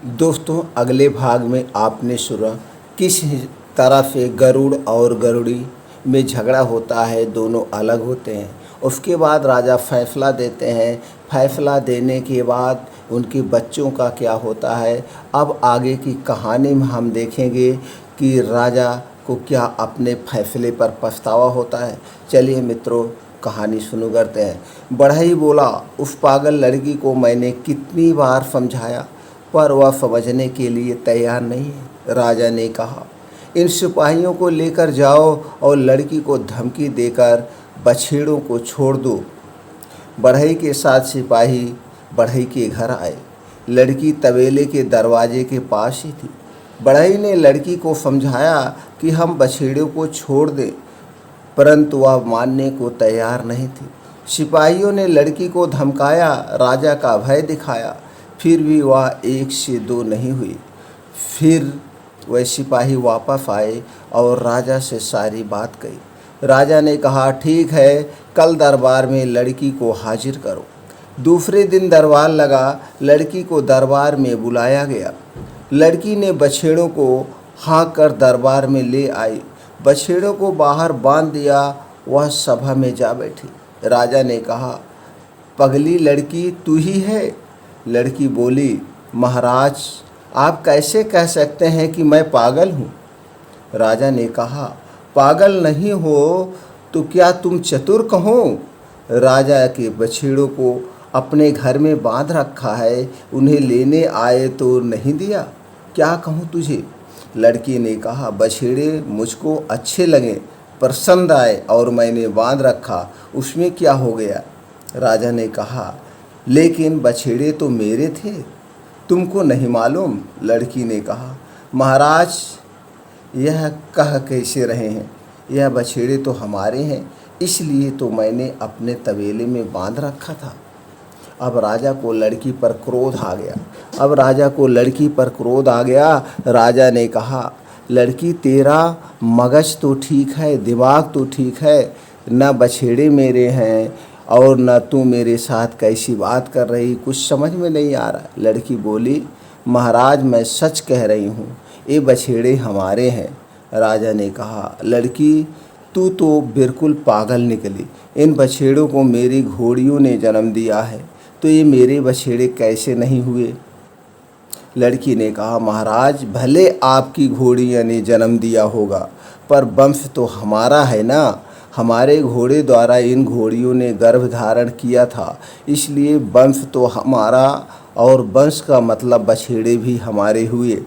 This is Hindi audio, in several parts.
दोस्तों, अगले भाग में आपने सुना किस तरह से गरुड़ और गरुड़ी में झगड़ा होता है, दोनों अलग होते हैं। उसके बाद राजा फैसला देते हैं। फैसला देने के बाद उनके बच्चों का क्या होता है। अब आगे की कहानी में हम देखेंगे कि राजा को क्या अपने फैसले पर पछतावा होता है। चलिए मित्रों, कहानी शुरू करते हैं। बढ़ई बोला, उस पागल लड़की को मैंने कितनी बार समझाया पर वह समझने के लिए तैयार नहीं है। राजा ने कहा, इन सिपाहियों को लेकर जाओ और लड़की को धमकी देकर बछेड़ों को छोड़ दो। बढ़ई के साथ सिपाही बढ़ई के घर आए। लड़की तबेले के दरवाजे के पास ही थी। बढ़ई ने लड़की को समझाया कि हम बछेड़ों को छोड़ दें, परंतु वह मानने को तैयार नहीं थी। सिपाहियों ने लड़की को धमकाया, राजा का भय दिखाया, फिर भी वह एक से दो नहीं हुई। फिर वह सिपाही वापस आए और राजा से सारी बात कही। राजा ने कहा, ठीक है, कल दरबार में लड़की को हाजिर करो। दूसरे दिन दरबार लगा। लड़की को दरबार में बुलाया गया। लड़की ने बछेड़ों को हाँक कर दरबार में ले आई। बछेड़ों को बाहर बांध दिया। वह सभा में जा बैठी। राजा ने कहा, पगली लड़की तू ही है? लड़की बोली, महाराज, आप कैसे कह सकते हैं कि मैं पागल हूँ? राजा ने कहा, पागल नहीं हो तो क्या तुम चतुर कहो? राजा के बछेड़ों को अपने घर में बांध रखा है, उन्हें लेने आए तो नहीं दिया, क्या कहूँ तुझे? लड़की ने कहा, बछेड़े मुझको अच्छे लगे, पसंद आए और मैंने बांध रखा, उसमें क्या हो गया? राजा ने कहा, लेकिन बछेड़े तो मेरे थे, तुमको नहीं मालूम? लड़की ने कहा, महाराज, यह कह कैसे रहे हैं? यह बछेड़े तो हमारे हैं, इसलिए तो मैंने अपने तबेले में बांध रखा था। अब राजा को लड़की पर क्रोध आ गया। राजा ने कहा, लड़की, तेरा मगज तो ठीक है, दिमाग तो ठीक है, न बछेड़े मेरे हैं और न तू मेरे साथ कैसी बात कर रही, कुछ समझ में नहीं आ रहा। लड़की बोली, महाराज, मैं सच कह रही हूँ, ये बछेड़े हमारे हैं। राजा ने कहा, लड़की, तू तो बिल्कुल पागल निकली। इन बछेड़ों को मेरी घोड़ियों ने जन्म दिया है, तो ये मेरे बछेड़े कैसे नहीं हुए? लड़की ने कहा, महाराज, भले आपकी घोड़ियों ने जन्म दिया होगा, पर वंश तो हमारा है ना। हमारे घोड़े द्वारा इन घोड़ियों ने गर्भ धारण किया था, इसलिए वंश तो हमारा, और वंश का मतलब बछेड़े भी हमारे हुए।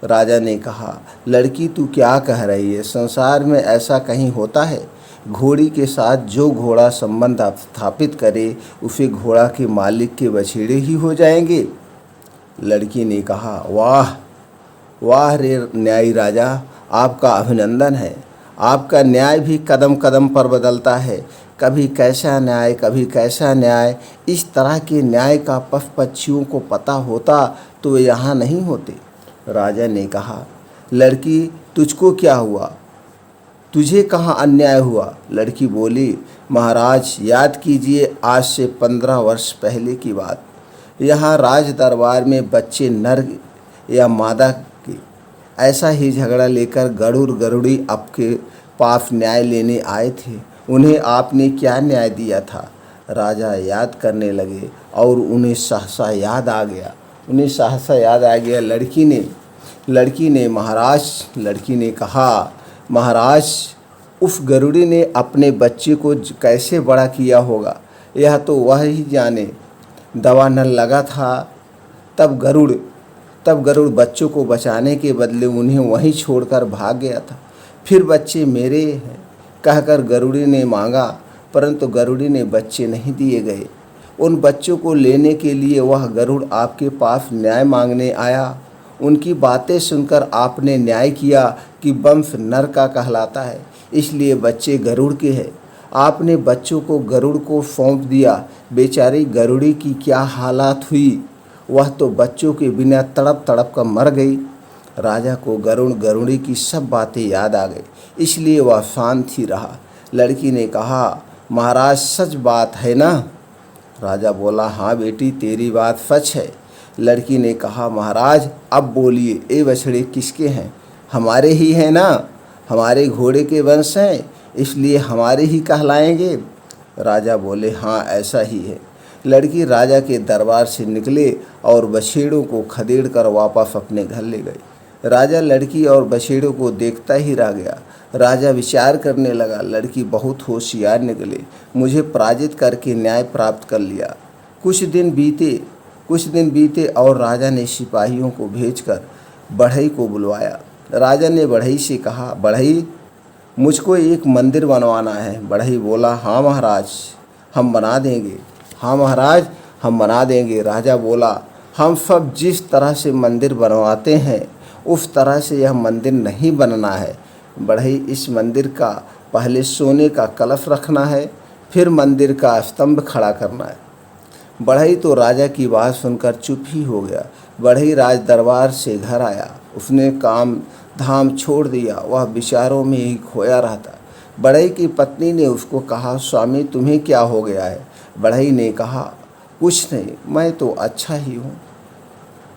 राजा ने कहा, लड़की, तू क्या कह रही है? संसार में ऐसा कहीं होता है? घोड़ी के साथ जो घोड़ा संबंध स्थापित करे, उसे घोड़ा के मालिक के बछेड़े ही हो जाएंगे। लड़की ने कहा, वाह वाह रे न्यायी राजा, आपका अभिनंदन है। आपका न्याय भी कदम कदम पर बदलता है, कभी कैसा न्याय, कभी कैसा न्याय। इस तरह के न्याय का पशु-पक्षियों को पता होता तो वे यहाँ नहीं होते। राजा ने कहा, लड़की, तुझको क्या हुआ? तुझे कहाँ अन्याय हुआ? लड़की बोली, महाराज, याद कीजिए, आज से 15 वर्ष पहले की बात। यहाँ राज दरबार में बच्चे नर या मादा के ऐसा ही झगड़ा लेकर गरुड़ गरुड़ी आपके पास न्याय लेने आए थे। उन्हें आपने क्या न्याय दिया था? राजा याद करने लगे और उन्हें सहसा याद आ गया। लड़की ने कहा, महाराज, उस गरुड़ी ने अपने बच्चे को कैसे बड़ा किया होगा, यह तो वह ही जाने। दवा न लगा था, तब गरुड़ बच्चों को बचाने के बदले उन्हें वहीं छोड़कर भाग गया था। फिर बच्चे मेरे हैं कहकर गरुड़ी ने मांगा, परंतु गरुड़ी ने बच्चे नहीं दिए गए। उन बच्चों को लेने के लिए वह गरुड़ आपके पास न्याय मांगने आया। उनकी बातें सुनकर आपने न्याय किया कि वंश नर का कहलाता है, इसलिए बच्चे गरुड़ के हैं। आपने बच्चों को गरुड़ को सौंप दिया। बेचारी गरुड़ी की क्या हालत हुई, वह तो बच्चों के बिना तड़प तड़प कर मर गई। राजा को गरुड़ गरुड़ी की सब बातें याद आ गई, इसलिए वह शांत ही रहा। लड़की ने कहा, महाराज, सच बात है ना? राजा बोला, हाँ बेटी, तेरी बात सच है। लड़की ने कहा, महाराज अब बोलिए, ये बछड़े किसके हैं? हमारे ही हैं ना, हमारे घोड़े के वंश हैं, इसलिए हमारे ही कहलाएंगे। राजा बोले, हाँ ऐसा ही है। लड़की राजा के दरबार से निकले और बछेड़ों को खदेड़ कर वापस अपने घर ले गई। राजा लड़की और बछेड़ों को देखता ही रह गया। राजा विचार करने लगा, लड़की बहुत होशियार निकले, मुझे पराजित करके न्याय प्राप्त कर लिया। कुछ दिन बीते और राजा ने सिपाहियों को भेजकर बढ़ई को बुलवाया। राजा ने बढ़ई से कहा, बढ़ई मुझको एक मंदिर बनवाना है। बढ़ई बोला, हाँ महाराज हम बना देंगे। हाँ महाराज हम बना देंगे। राजा बोला, हम सब जिस तरह से मंदिर बनवाते हैं उस तरह से यह मंदिर नहीं बनना है। बढ़ई, इस मंदिर का पहले सोने का कलश रखना है, फिर मंदिर का स्तंभ खड़ा करना है। बढ़ई तो राजा की बात सुनकर चुप ही हो गया। बढ़ई राज दरबार से घर आया, उसने काम धाम छोड़ दिया, वह विचारों में ही खोया रहता। बढ़ई की पत्नी ने उसको कहा, स्वामी तुम्हें क्या हो गया है? बढ़ई ने कहा, कुछ नहीं, मैं तो अच्छा ही हूँ।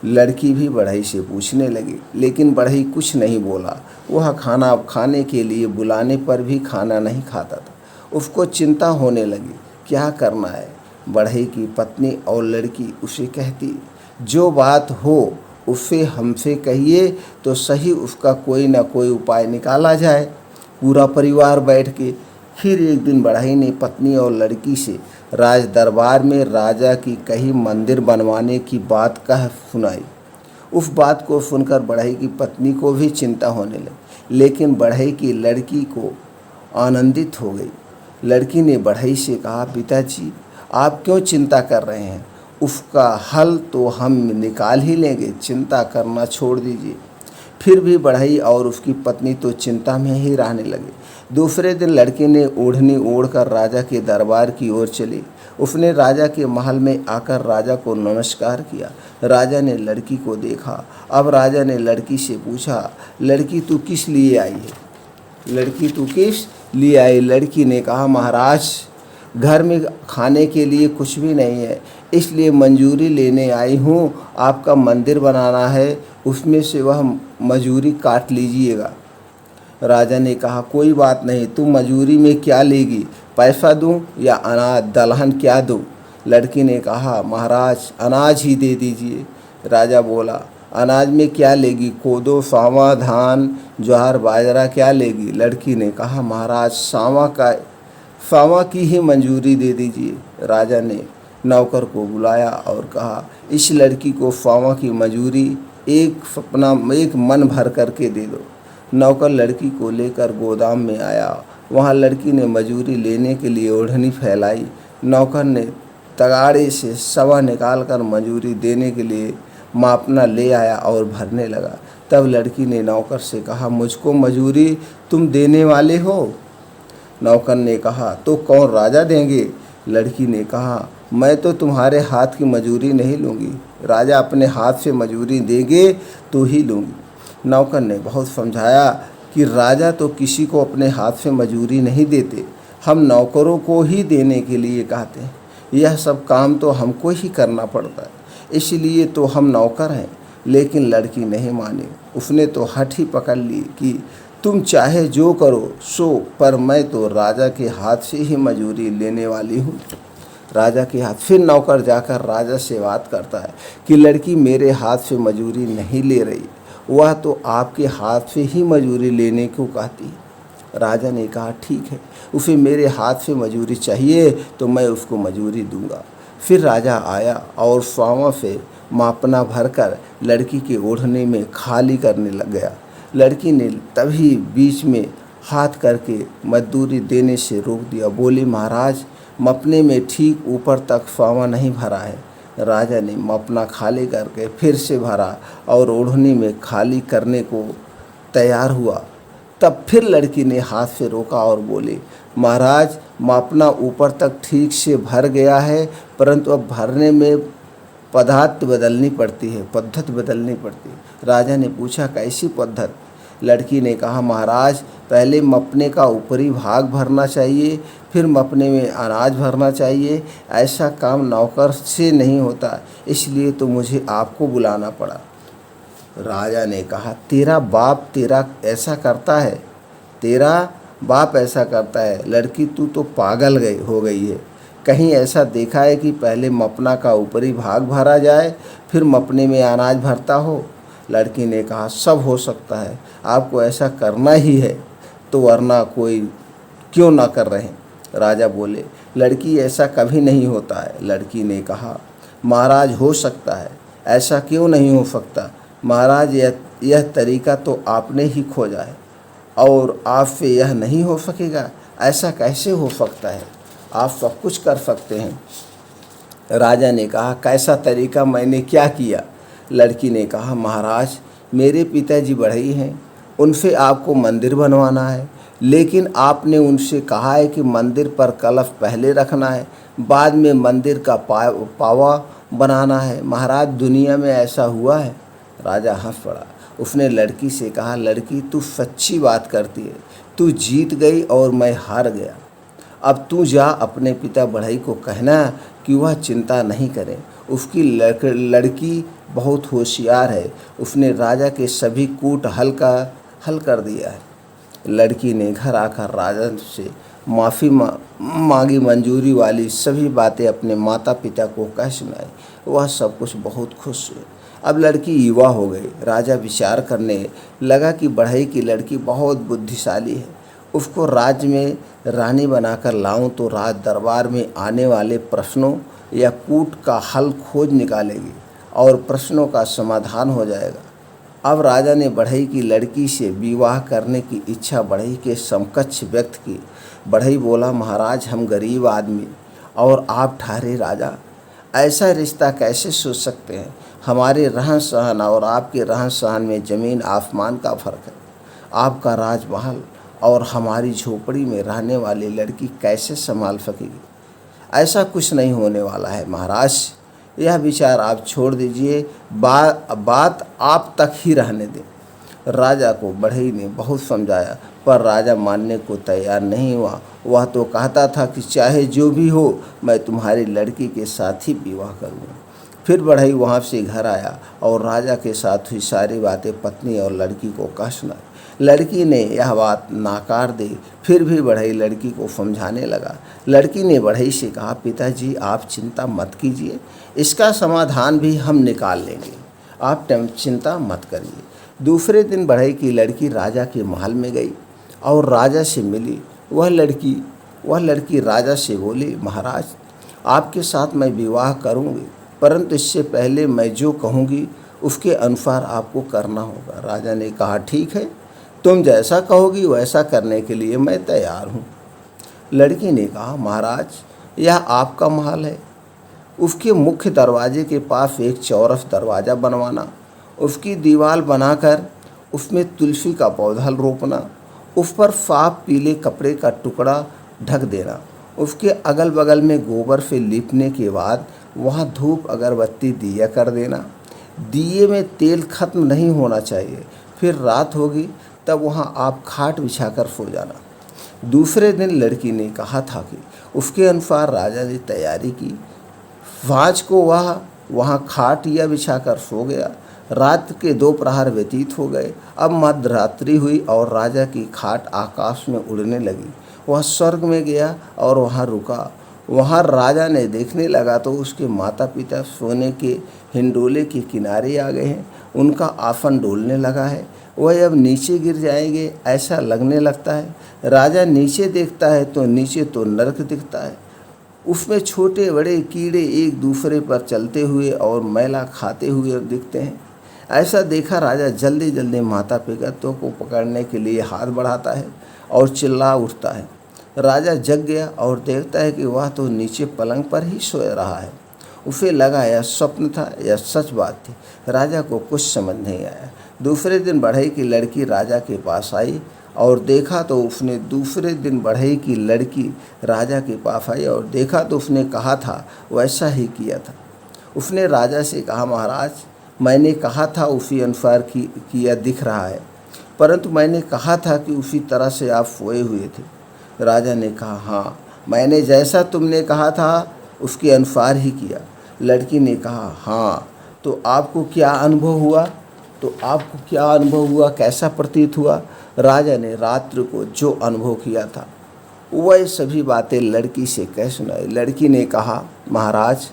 लड़की भी बढ़ई से पूछने लगी, लेकिन बढ़ई कुछ नहीं बोला। वह खाना खाने के लिए बुलाने पर भी खाना नहीं खाता था। उसको चिंता होने लगी, क्या करना है। बढ़ई की पत्नी और लड़की उसे कहती, जो बात हो उसे हमसे कहिए तो सही, उसका कोई ना कोई उपाय निकाला जाए। पूरा परिवार बैठ के फिर एक दिन बढ़ई ने पत्नी और लड़की से राज दरबार में राजा की कही मंदिर बनवाने की बात कह सुनाई। उस बात को सुनकर बढ़ई की पत्नी को भी चिंता होने लगी, लेकिन बढ़ई की लड़की को आनंदित हो गई। लड़की ने बढ़ई से कहा, पिताजी आप क्यों चिंता कर रहे हैं? उसका हल तो हम निकाल ही लेंगे, चिंता करना छोड़ दीजिए। फिर भी बढ़ई और उसकी पत्नी तो चिंता में ही रहने लगे। दूसरे दिन लड़की ने ओढ़नी ओढ़कर राजा के दरबार की ओर चली। उसने राजा के महल में आकर राजा को नमस्कार किया। राजा ने लड़की को देखा। अब राजा ने लड़की से पूछा, लड़की तू किस लिए आई है? लड़की तू किस लिए आई? लड़की ने कहा, महाराज घर में खाने के लिए कुछ भी नहीं है, इसलिए मंजूरी लेने आई हूँ। आपका मंदिर बनाना है, उसमें से वह मजूरी काट लीजिएगा। राजा ने कहा, कोई बात नहीं, तुम मजूरी में क्या लेगी? पैसा दूं या अनाज दलहन क्या दूं? लड़की ने कहा, महाराज अनाज ही दे दीजिए। राजा बोला, अनाज में क्या लेगी? कोदो, सावा, धान, ज्वार, बाजरा क्या लेगी? लड़की ने कहा, महाराज सावा की ही मंजूरी दे दीजिए। राजा ने नौकर को बुलाया और कहा, इस लड़की को सावा की मजूरी एक मन भर करके दे दो। नौकर लड़की को लेकर गोदाम में आया। वहाँ लड़की ने मजूरी लेने के लिए ओढ़नी फैलाई। नौकर ने तगाड़े से सवा निकाल कर मजूरी देने के लिए मापना ले आया और भरने लगा। तब लड़की ने नौकर से कहा, मुझको मजूरी तुम देने वाले हो? नौकर ने कहा, तो कौन राजा देंगे? लड़की ने कहा, मैं तो तुम्हारे हाथ की मजूरी नहीं लूँगी, राजा अपने हाथ से मजूरी देंगे तो ही लूँगी। नौकर ने बहुत समझाया कि राजा तो किसी को अपने हाथ से मजूरी नहीं देते, हम नौकरों को ही देने के लिए कहते हैं। यह सब काम तो हमको ही करना पड़ता है, इसलिए तो हम नौकर हैं। लेकिन लड़की नहीं मानी। उसने तो हठ ही पकड़ ली कि तुम चाहे जो करो सो, पर मैं तो राजा के हाथ से ही मजूरी लेने वाली हूँ। राजा के हाथ फिर नौकर जाकर राजा से बात करता है कि लड़की मेरे हाथ से मजूरी नहीं ले रही, वह तो आपके हाथ से ही मजूरी लेने को कहती है। राजा ने कहा, ठीक है, उसे मेरे हाथ से मजूरी चाहिए तो मैं उसको मजूरी दूंगा। फिर राजा आया और सावा से मापना भरकर लड़की के ओढ़ने में खाली करने लग गया। लड़की ने तभी बीच में हाथ करके मजदूरी देने से रोक दिया। बोली, महाराज मपने में ठीक ऊपर तक सावा नहीं भरा है। राजा ने मपना खाली करके फिर से भरा और ओढ़नी में खाली करने को तैयार हुआ। तब फिर लड़की ने हाथ से रोका और बोली, महाराज मापना ऊपर तक ठीक से भर गया है, परंतु अब भरने में पद्धति बदलनी पड़ती है। राजा ने पूछा, कैसी पद्धति? लड़की ने कहा, महाराज पहले मपने का ऊपरी भाग भरना चाहिए, फिर मपने में अनाज भरना चाहिए। ऐसा काम नौकर से नहीं होता, इसलिए तो मुझे आपको बुलाना पड़ा। राजा ने कहा, तेरा बाप तेरा ऐसा करता है? तेरा बाप ऐसा करता है? लड़की तू तो पागल हो गई है। कहीं ऐसा देखा है कि पहले मपना का ऊपरी भाग भरा जाए फिर मपने में अनाज भरता हो? लड़की ने कहा, सब हो सकता है, आपको ऐसा करना ही है तो वरना कोई क्यों ना कर रहे हैं। राजा बोले, लड़की ऐसा कभी नहीं होता है। लड़की ने कहा, महाराज हो सकता है, ऐसा क्यों नहीं हो सकता? महाराज यह तरीका तो आपने ही खोजा है और आपसे यह नहीं हो सकेगा, ऐसा कैसे हो सकता है? आप सब कुछ कर सकते हैं। राजा ने कहा, कैसा तरीका, मैंने क्या किया? लड़की ने कहा, महाराज मेरे पिताजी बढ़ई हैं, उनसे आपको मंदिर बनवाना है, लेकिन आपने उनसे कहा है कि मंदिर पर कलश पहले रखना है, बाद में मंदिर का पावा बनाना है। महाराज दुनिया में ऐसा हुआ है? राजा हंस पड़ा। उसने लड़की से कहा, लड़की तू सच्ची बात करती है, तू जीत गई और मैं हार गया। अब तू जा अपने पिता बढ़ई को कहना कि वह चिंता नहीं करें, उसकी लड़की बहुत होशियार है, उसने राजा के सभी कूट हल कर दिया है। लड़की ने घर आकर राजा से माफ़ी मांगी, मंजूरी वाली सभी बातें अपने माता पिता को कह सुनाई। वह सब कुछ बहुत खुश हुए। अब लड़की युवा हो गई। राजा विचार करने लगा कि बढ़ई की लड़की बहुत बुद्धिशाली है, उसको राज्य में रानी बनाकर लाऊं तो राज दरबार में आने वाले प्रश्नों या कूट का हल खोज निकालेगी और प्रश्नों का समाधान हो जाएगा। अब राजा ने बढ़ई की लड़की से विवाह करने की इच्छा बढ़ई के समकक्ष व्यक्त की। बढ़ई बोला, महाराज हम गरीब आदमी और आप ठहरे राजा, ऐसा रिश्ता कैसे सोच सकते हैं? हमारे रहन सहन और आपके रहन सहन में ज़मीन आसमान का फ़र्क है। आपका राजमहल और हमारी झोपड़ी में रहने वाली लड़की कैसे संभाल सकेगी? ऐसा कुछ नहीं होने वाला है महाराज, यह विचार आप छोड़ दीजिए, बात आप तक ही रहने दें। राजा को बढ़ई ने बहुत समझाया पर राजा मानने को तैयार नहीं हुआ। वह तो कहता था कि चाहे जो भी हो मैं तुम्हारी लड़की के साथ ही विवाह करूँगा। फिर बढ़ई वहाँ से घर आया और राजा के साथ हुई सारी बातें पत्नी और लड़की को कह सुनाई। लड़की ने यह बात नाकार दी, फिर भी बढ़ई लड़की को समझाने लगा। लड़की ने बढ़ई से कहा, पिताजी आप चिंता मत कीजिए, इसका समाधान भी हम निकाल लेंगे, आप चिंता मत करिए। दूसरे दिन बढ़ई की लड़की राजा के महल में गई और राजा से मिली। वह लड़की राजा से बोली, महाराज आपके साथ मैं विवाह करूँगी, परंतु इससे पहले मैं जो कहूँगी उसके अनुसार आपको करना होगा। राजा ने कहा, ठीक है, तुम जैसा कहोगी वैसा करने के लिए मैं तैयार हूँ। लड़की ने कहा, महाराज यह आपका महल है, उसके मुख्य दरवाजे के पास एक चौरस दरवाज़ा बनवाना, उसकी दीवार बनाकर उसमें तुलसी का पौधा रोपना, उस पर साफ पीले कपड़े का टुकड़ा ढक देना, उसके अगल बगल में गोबर से लीपने के बाद वहाँ धूप अगरबत्ती दिया कर देना। दिए में तेल खत्म नहीं होना चाहिए। फिर रात होगी तब वहाँ आप खाट बिछाकर सो जाना। दूसरे दिन लड़की ने कहा था कि उसके अनुसार राजा ने तैयारी की। साँझ को वह वहाँ खाट या बिछाकर सो गया। रात के 2 प्रहर व्यतीत हो गए। अब मध्यरात्रि हुई और राजा की खाट आकाश में उड़ने लगी। वह स्वर्ग में गया और वहाँ रुका। वहाँ राजा ने देखने लगा तो उसके माता पिता सोने के हिंडोले के किनारे आ गए हैं। उनका आसन डोलने लगा है, वह अब नीचे गिर जाएंगे ऐसा लगने लगता है। राजा नीचे देखता है तो नीचे तो नरक दिखता है, उसमें छोटे बड़े कीड़े एक दूसरे पर चलते हुए और मैला खाते हुए दिखते हैं। ऐसा देखा राजा जल्दी जल्दी माता पिता को पकड़ने के लिए हाथ बढ़ाता है और चिल्ला उठता है। राजा जग गया और देखता है कि वह तो नीचे पलंग पर ही सो रहा है। उसे लगा यह स्वप्न था या सच बात थी। राजा को कुछ समझ नहीं आया। दूसरे दिन बढ़ई की लड़की राजा के पास आई और देखा तो उसने कहा था वैसा ही किया था। उसने राजा से कहा, महाराज मैंने कहा था उसी अनुसार किया दिख रहा है। परंतु मैंने कहा था कि उसी तरह से आप सोए हुए थे। राजा ने कहा, हाँ, मैंने जैसा तुमने कहा था उसके अनुसार ही किया। लड़की ने कहा, हाँ, तो आपको क्या अनुभव हुआ? कैसा प्रतीत हुआ? राजा ने रात्रि को जो अनुभव किया था वह सभी बातें लड़की से कह सुनाई। लड़की ने कहा, महाराज,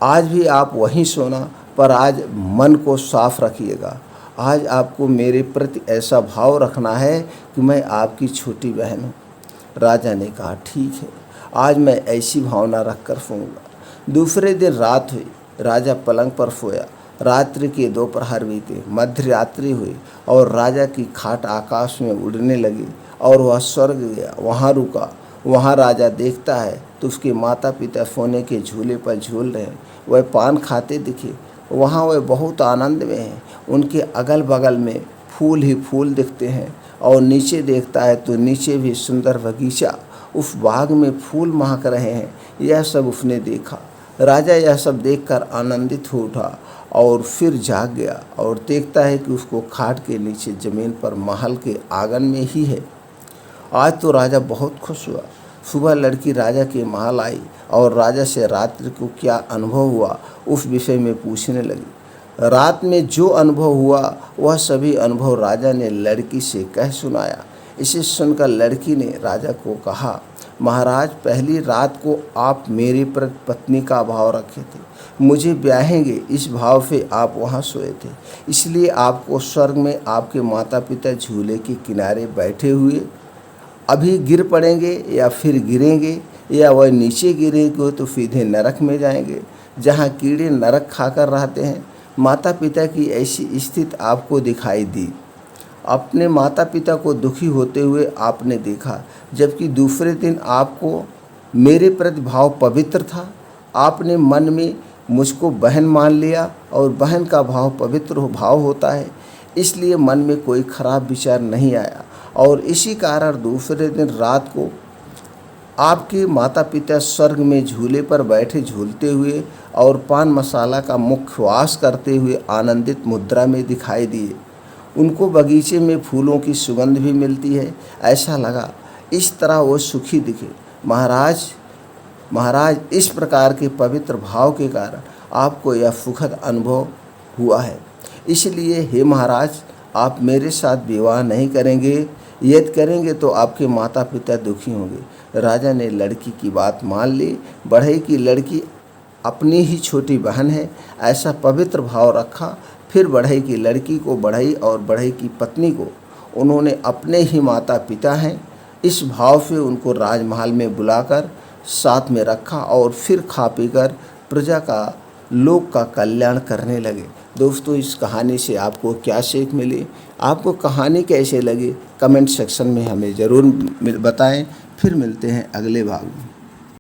आज भी आप वहीं सोना, पर आज मन को साफ रखिएगा। आज आपको मेरे प्रति ऐसा भाव रखना है कि मैं आपकी छोटी बहन हूँ। राजा ने कहा, ठीक है, आज मैं ऐसी भावना रख कर सोऊंगा। दूसरे दिन रात हुई, राजा पलंग पर सोया। रात्रि के दोपहर बीते, मध्य रात्रि हुई और राजा की खाट आकाश में उड़ने लगी और वह स्वर्ग गया, वहाँ रुका। वहाँ राजा देखता है तो उसके माता पिता सोने के झूले पर झूल रहे हैं। वह पान खाते दिखे। वहाँ वह बहुत आनंद में हैं। उनके अगल बगल में फूल ही फूल दिखते हैं और नीचे देखता है तो नीचे भी सुंदर बगीचा, उस बाग में फूल महक रहे हैं। यह सब उसने देखा। राजा यह सब देखकर आनंदित हो उठा और फिर जाग गया और देखता है कि उसको खाट के नीचे ज़मीन पर महल के आंगन में ही है। आज तो राजा बहुत खुश हुआ। सुबह लड़की राजा के महल आई और राजा से रात्रि को क्या अनुभव हुआ उस विषय में पूछने लगी। रात में जो अनुभव हुआ वह सभी अनुभव राजा ने लड़की से कह सुनाया। इसे सुनकर लड़की ने राजा को कहा, महाराज, पहली रात को आप मेरे प्रति पत्नी का भाव रखे थे, मुझे ब्याहेंगे इस भाव से आप वहाँ सोए थे, इसलिए आपको स्वर्ग में आपके माता पिता झूले के किनारे बैठे हुए अभी गिर पड़ेंगे या फिर गिरेंगे, या वह नीचे गिरेंगे तो सीधे नरक में जाएंगे जहाँ कीड़े नरक खाकर रहते हैं। माता पिता की ऐसी स्थिति आपको दिखाई दी। अपने माता पिता को दुखी होते हुए आपने देखा, जबकि दूसरे दिन आपको मेरे प्रति भाव पवित्र था। आपने मन में मुझको बहन मान लिया और बहन का भाव पवित्र भाव होता है, इसलिए मन में कोई खराब विचार नहीं आया। और इसी कारण दूसरे दिन रात को आपके माता पिता स्वर्ग में झूले पर बैठे झूलते हुए और पान मसाला का मुखवास करते हुए आनंदित मुद्रा में दिखाई दिए। उनको बगीचे में फूलों की सुगंध भी मिलती है, ऐसा लगा। इस तरह वो सुखी दिखे। महाराज, इस प्रकार के पवित्र भाव के कारण आपको यह सुखद अनुभव हुआ है। इसलिए हे महाराज, आप मेरे साथ विवाह नहीं करेंगे। यदि करेंगे तो आपके माता पिता दुखी होंगे। राजा ने लड़की की बात मान ली। बढ़ई की लड़की अपनी ही छोटी बहन है, ऐसा पवित्र भाव रखा। फिर बढ़ई की लड़की को बढ़ई और बढ़ई की पत्नी को उन्होंने अपने ही माता पिता हैं इस भाव से उनको राजमहल में बुलाकर साथ में रखा और फिर खा पीकर प्रजा का लोक का कल्याण करने लगे। दोस्तों, इस कहानी से आपको क्या सीख मिली? आपको कहानी कैसे लगी? कमेंट सेक्शन में हमें ज़रूर बताएं। फिर मिलते हैं अगले भाग में।